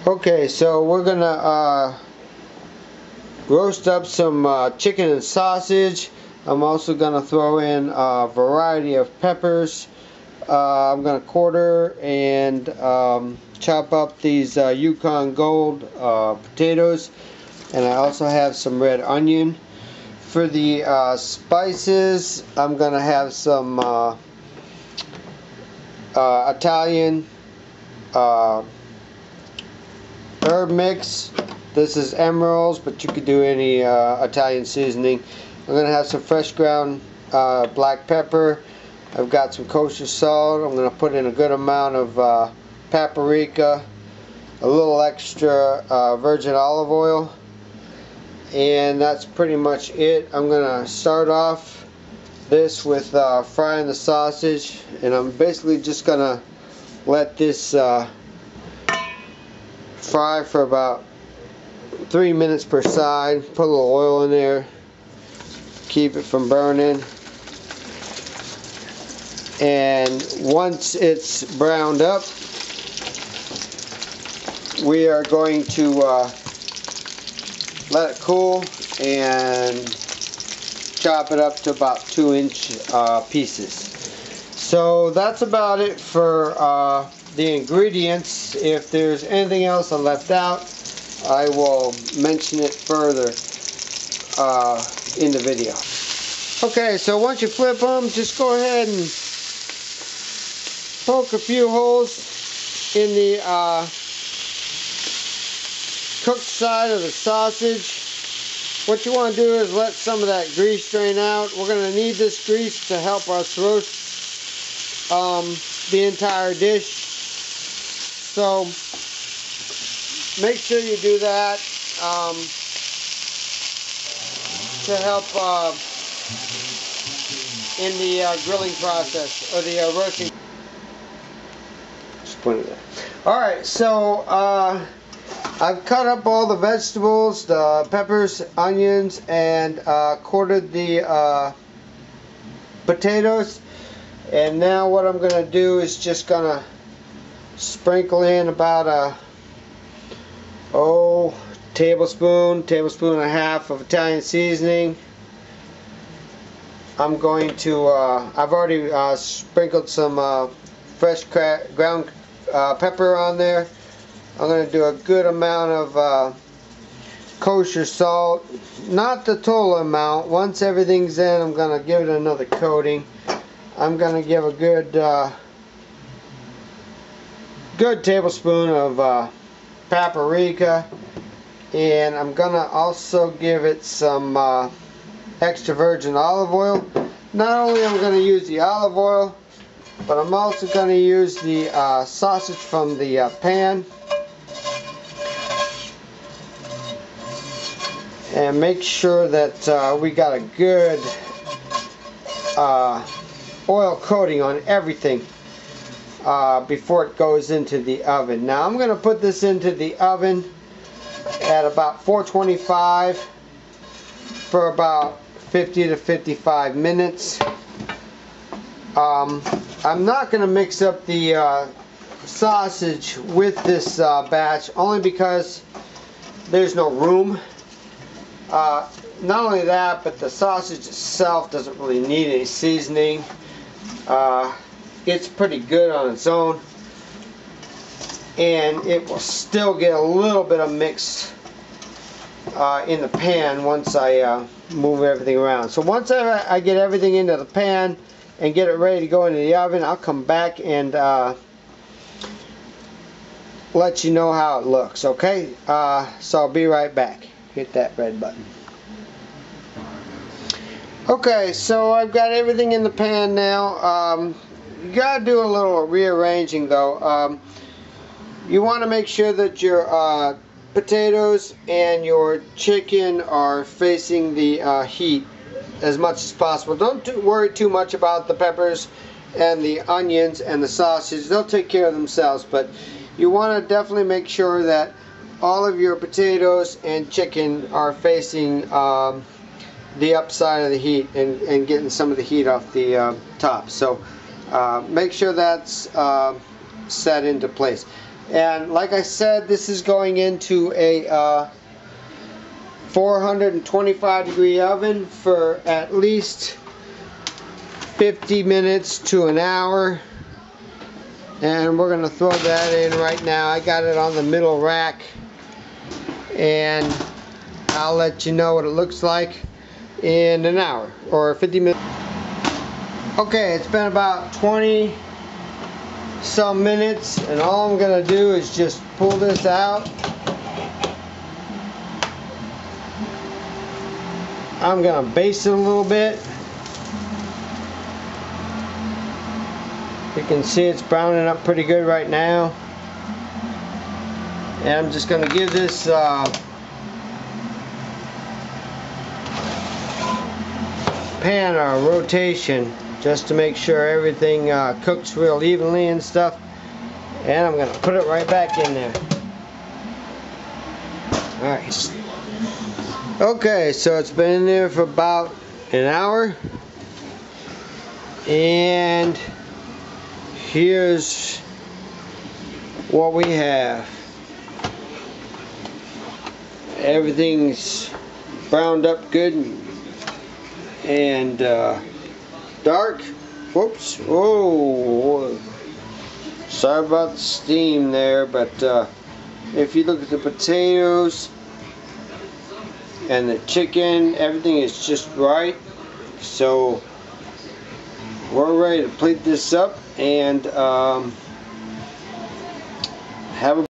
Okay, so we're gonna roast up some chicken and sausage. I'm also gonna throw in a variety of peppers. I'm gonna quarter and chop up these Yukon Gold potatoes, and I also have some red onion. For the spices, I'm gonna have some Italian herb mix. This is Emeril's, but you could do any Italian seasoning. I'm going to have some fresh ground black pepper. I've got some kosher salt. I'm going to put in a good amount of paprika, a little extra virgin olive oil, and that's pretty much it. I'm going to start off this with frying the sausage, and I'm basically just going to let this fry for about 3 minutes per side. Put a little oil in there, keep it from burning, and once it's browned up, we are going to let it cool and chop it up to about 2-inch pieces. So that's about it for the ingredients. If there's anything else I left out, I will mention it further in the video. Okay, so once you flip them, just go ahead and poke a few holes in the cooked side of the sausage. What you want to do is let some of that grease drain out. We're going to need this grease to help us roast the entire dish. So make sure you do that to help in the grilling process, or the roasting. Just put it there. Alright, so I've cut up all the vegetables, the peppers, onions, and quartered the potatoes. And now what I'm going to do is just going to sprinkle in about a tablespoon and a half of Italian seasoning. I'm going to I've already sprinkled some fresh ground pepper on there. I'm going to do a good amount of kosher salt, not the total amount. Once everything's in, I'm going to give it another coating. I'm going to give a good tablespoon of paprika, and I'm going to also give it some extra virgin olive oil. Not only am I going to use the olive oil, but I'm also going to use the sausage from the pan. And make sure that we got a good oil coating on everything before it goes into the oven. Now I'm going to put this into the oven at about 425 for about 50 to 55 minutes. I'm not going to mix up the sausage with this batch, only because there's no room. Not only that, but the sausage itself doesn't really need any seasoning. It's pretty good on its own, and it will still get a little bit of mix in the pan once I move everything around. So once I get everything into the pan and get it ready to go into the oven, I'll come back and let you know how it looks. Okay, so I'll be right back. Hit that red button. Okay, so I've got everything in the pan now. You gotta do a little rearranging though. You want to make sure that your potatoes and your chicken are facing the heat as much as possible. Don't worry too much about the peppers and the onions and the sausage. They'll take care of themselves, but you want to definitely make sure that all of your potatoes and chicken are facing the upside of the heat and getting some of the heat off the top. So make sure that's set into place. And like I said, this is going into a 425 degree oven for at least 50 minutes to an hour. And we're going to throw that in right now. I got it on the middle rack, and I'll let you know what it looks like in an hour or 50 minutes. Okay, it's been about 20 some minutes, and all I'm going to do is just pull this out. I'm going to baste it a little bit. You can see it's browning up pretty good right now. And I'm just going to give this pan a rotation just to make sure everything cooks real evenly and stuff. And I'm going to put it right back in there. Alright. Okay, so it's been in there for about an hour. And here's what we have. Everything's browned up good and dark. Whoops. Oh, sorry about the steam there, but if you look at the potatoes and the chicken, everything is just right. So we're ready to plate this up and have a